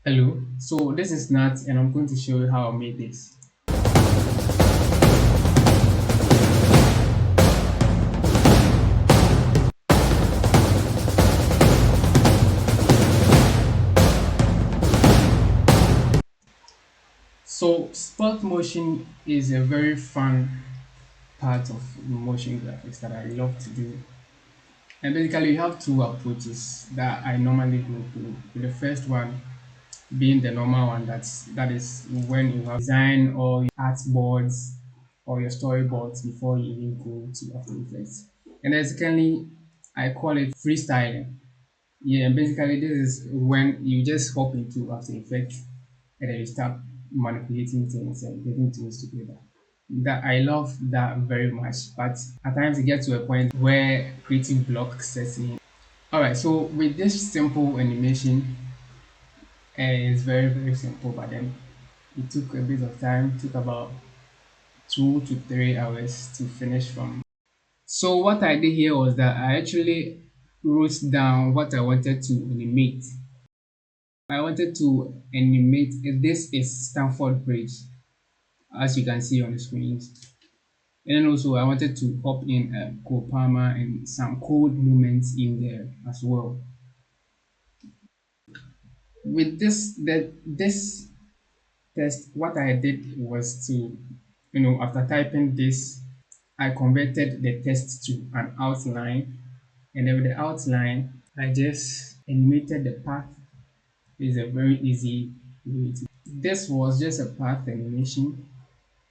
Hello, so this is Nat and I'm going to show you how I made this. So spot motion is a very fun part of motion graphics that I love to do. And basically you have two approaches that I normally go through. The first one being the normal one that is when you have design or art boards or your storyboards before you even go to After Effects. And then secondly, I call it freestyling. Yeah, and basically this is when you just hop into After Effects and then you start manipulating things and getting things together. That I love that very much, but at times it gets to a point where creative block sets in. Alright, so with this simple animation, it's very simple, but then it took a bit of time, took about 2 to 3 hours to finish from. So what I did here was that I actually wrote down what I wanted to animate. I wanted to animate this is Stamford Bridge, as you can see on the screens. And then also I wanted to pop in Cole Palmer and some code moments in there as well. With this test, what I did was to, after typing this, I converted the text to an outline, and then with the outline, I just animated the path. It's a very easy way to. This was just a path animation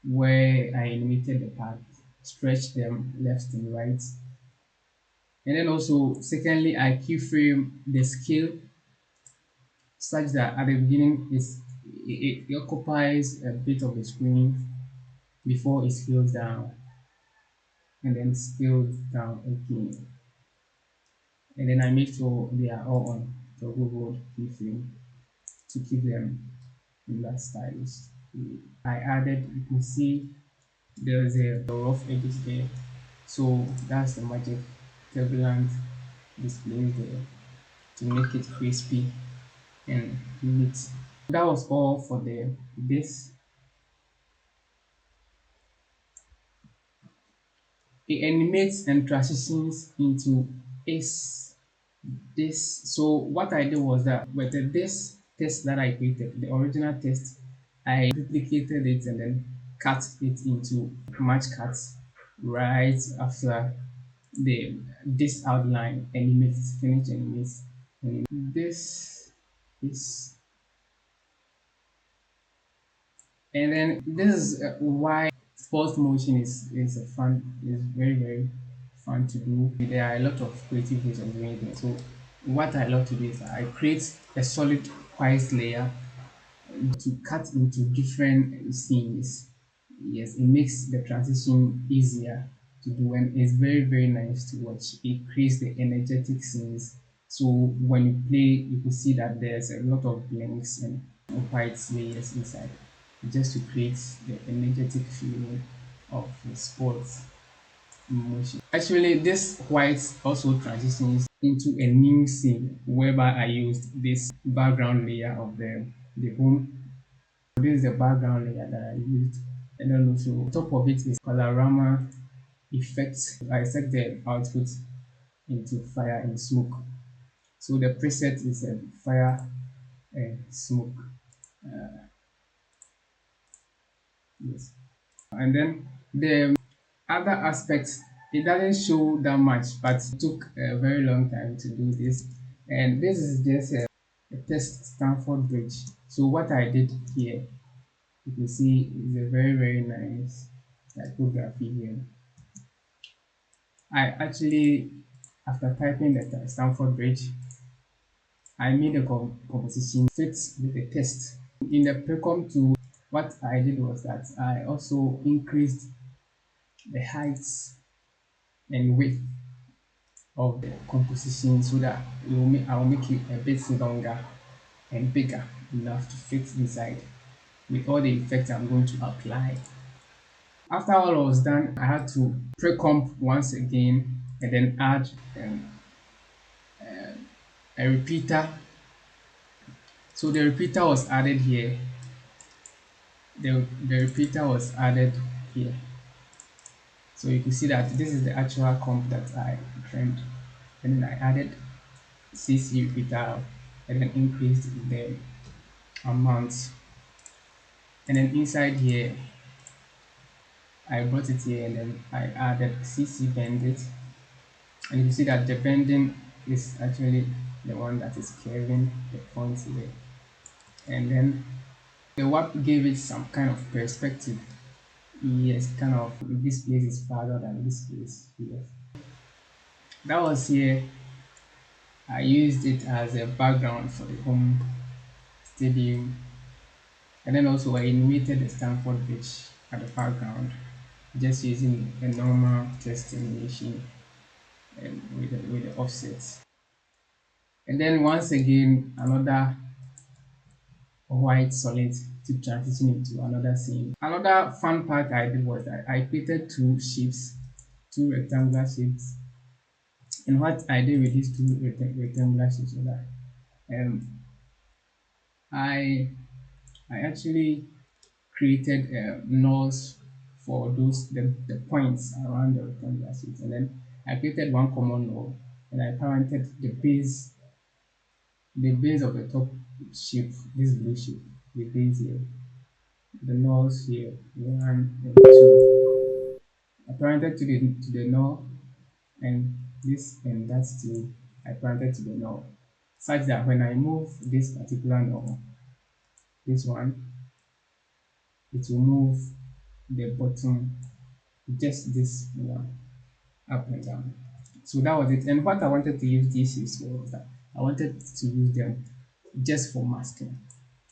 where I animated the path, stretched them left and right. And then also, secondly, I keyframe the scale such that at the beginning it occupies a bit of the screen before it scales down and then scales down again. And then I make sure they are all on the Google keyframe to keep them in that stylish way. I added, you can see there's a rough edges there. So that's the magic turbulent display there to make it crispy and neat. That was all for the this. It animates and transitions into is this. So what I did was that with this test that I created, the original test, I duplicated it and then cut it into match cuts right after the this outline animates finish animates. This is, and then this is why sports motion is a fun is very fun to do. There are a lot of creative ways of doing things. So what I love to do is I create a solid white layer to cut into different scenes. Yes, it makes the transition easier to do and it's very nice to watch. It creates the energetic scenes. So when you play, you can see that there's a lot of blinks and white layers inside just to create the energetic feeling of the sports motion. Actually, this white also transitions into a new scene whereby I used this background layer of the home. This is the background layer that I used. And then also on top of it is Colorama effects. I set the output into fire and smoke. So the preset is fire and smoke. Yes. And then the other aspects, it doesn't show that much, but it took a very long time to do this. And this is just a test Stanford Bridge. So what I did here, you can see is a very nice typography here. I actually, after typing the Stanford Bridge, I made a composition fits with the text. In the precom tool, what I did was that I also increased the heights and width of the composition so that I will make it a bit longer and bigger enough to fit inside with all the effects I'm going to apply. After all was done, I had to pre-comp once again and then add a repeater So the repeater was added here. The repeater was added here. So you can see that this is the actual comp that I trained. And then I added CC repeater and then increased the amount. And then inside here, I brought it here and then I added CC bendit. And you see that the bending is actually the one that is curving the points here. And then the warp gave it some kind of perspective. Yes, kind of this place is farther than this place here. That was here. I used it as a background for the home stadium. And then also I animated the Stanford Bridge at the background just using a normal test animation and with the offsets. And then once again, another white solid to transition into another scene. Another fun part I did was that I created two shapes, two rectangular shapes. And what I did with these two rectangular shapes was that um, I I actually created nulls for the points around the rectangular shapes, and then I created one common null, and I parented the base of the top shape, this blue shape, the base here, the nulls here, one and two. I parented to the null, and this and that too. I parented to the null, such that when I move this particular null, this one, it will move the bottom, just this one, up and down. So that was it. And what I wanted to use these is was that I wanted to use them just for masking.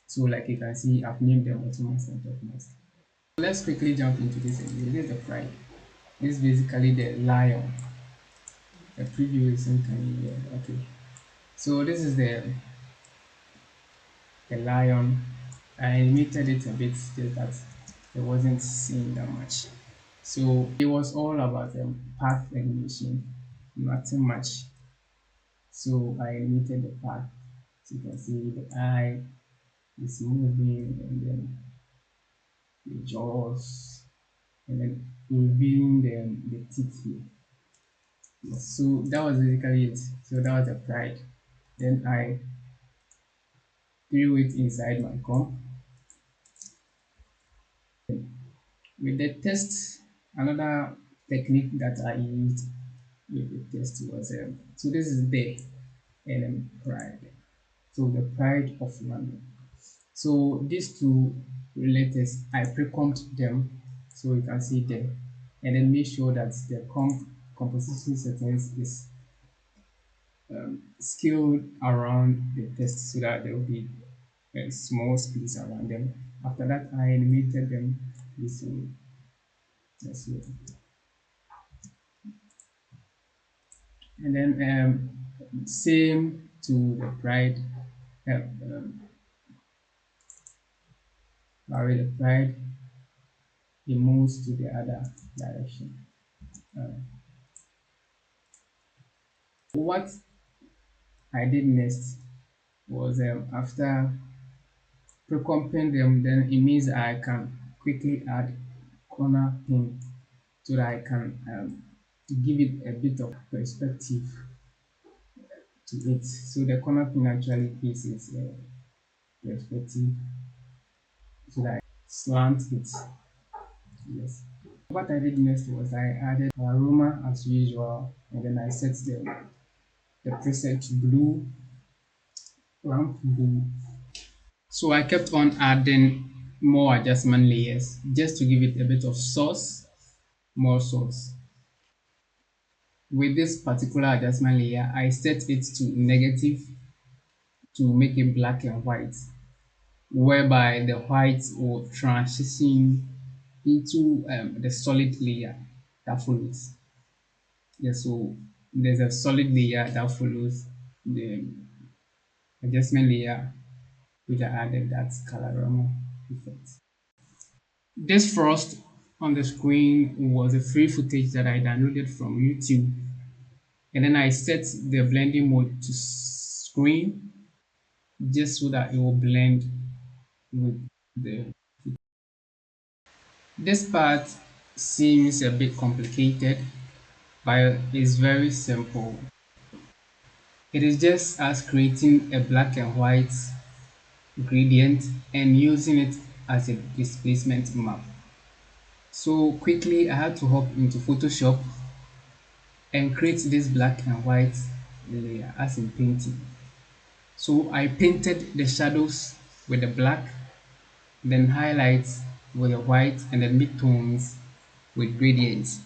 So like you can see, I've named them auto mask and top mask. Let's quickly jump into this again. This is the pride. This is basically the lion. The preview is in here. Okay. So this is the lion. I animated it a bit just that it wasn't seen that much. So it was all about path animation, nothing much. So I animated the path. So you can see the eye is moving and then the jaws and then revealing the teeth here. So that was basically it. So that was the pride. Then I threw it inside my comp. With the test, another technique that I used with the test was so this is the LM pride. So the pride of London. So these two letters, I pre-comped them so you can see them, and then make sure that the composition settings is scaled around the text so that there will be a small space around them. After that, I animated them this way. That's it. And then same to the pride. Vary the pride, it moves to the other direction. What I did next was after pre-comping them, then it means I can quickly add corner pin so that I can give it a bit of perspective to it. So the corner pin actually gives it perspective so that I slant it. Yes. What I did next was I added aroma as usual, and then I set the preset to blue, ramp blue. So I kept on adding more adjustment layers just to give it a bit of sauce, more sauce. With this particular adjustment layer, I set it to negative to make it black and white, whereby the white will transition into the solid layer that follows. Yeah, so there's a solid layer that follows the adjustment layer, which I added that colorama effect. This frost on the screen was a free footage that I downloaded from YouTube, and then I set the blending mode to screen, just so that it will blend with the. This part seems a bit complicated, but it's very simple. It is just as creating a black and white gradient and using it as a displacement map. So quickly I had to hop into Photoshop and create this black and white layer as in painting. So I painted the shadows with the black, then highlights with the white, and then midtones with gradients.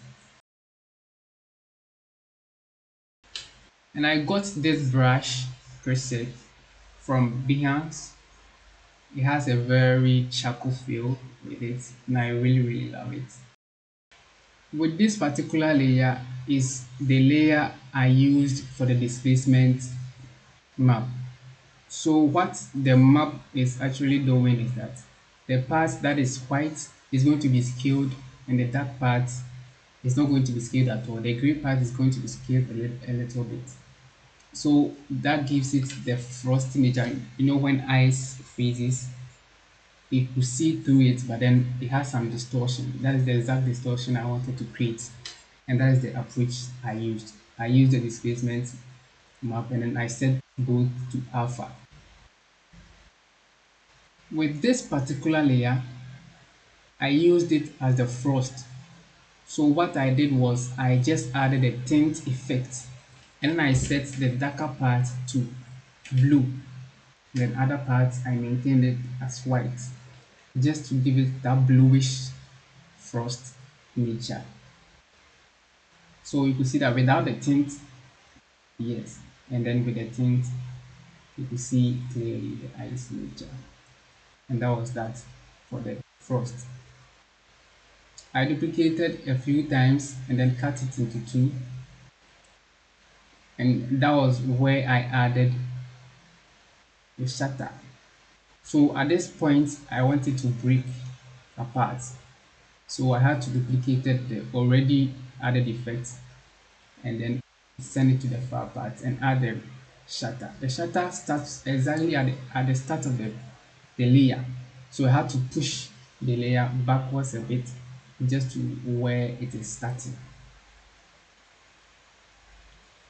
And I got this brush preset from Behance. It has a very charcoal feel with it, and I really love it. With this particular layer is the layer I used for the displacement map. So what the map is actually doing is that the part that is white is going to be scaled and the dark part is not going to be scaled at all. The gray part is going to be scaled a little bit. So that gives it the frosty nature. You know, when ice freezes, you could see through it, but then it has some distortion. That is the exact distortion I wanted to create, and that is the approach I used. I used the displacement map and then I set both to alpha. With this particular layer, I used it as the frost. So what I did was I just added a tint effect and then I set the darker part to blue. Then other parts I maintained it as white just to give it that bluish frost nature. So you could see that without the tint, yes, and then with the tint, you could see clearly the ice nature. And that was that for the frost. I duplicated a few times and then cut it into two, and that was where I added the shutter. So at this point, I wanted to break apart. So I had to duplicate the already added effect and then send it to the far part and add the shutter. The shutter starts exactly at the start of the layer. So I had to push the layer backwards a bit just to where it is starting.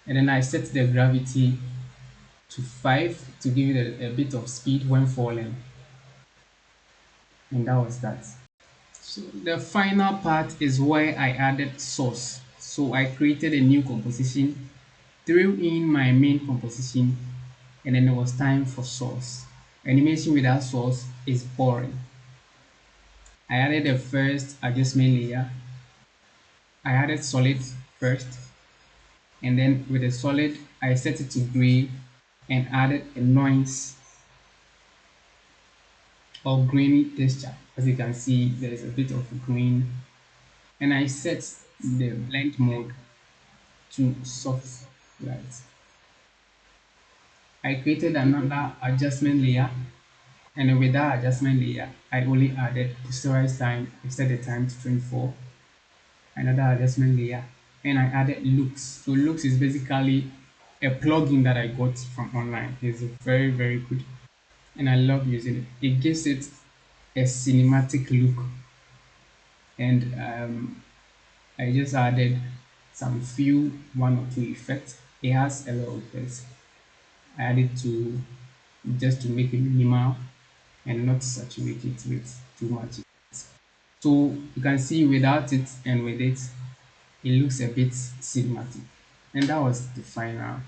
And then I set the gravity to 5 to give it a bit of speed when falling. And that was that. So the final part is where I added source. So I created a new composition, threw in my main composition, and then it was time for source. Animation without source is boring. I added the first adjustment layer. I added solid first, and then with the solid, I set it to gray and added a noise or grainy texture. As you can see, there is a bit of green, and I set the blend mode to soft light. I created another adjustment layer, and with that adjustment layer, I only added posterize time, I set the time to 24, another adjustment layer, and I added looks. So looks is basically a plugin that I got from online. It's very good, and I love using it. It gives it a cinematic look, and I just added some few one or two effects. It has a lot of effects. I added to just to make it minimal and not saturate it with too much. So you can see without it and with it, it looks a bit cinematic. And that was the final.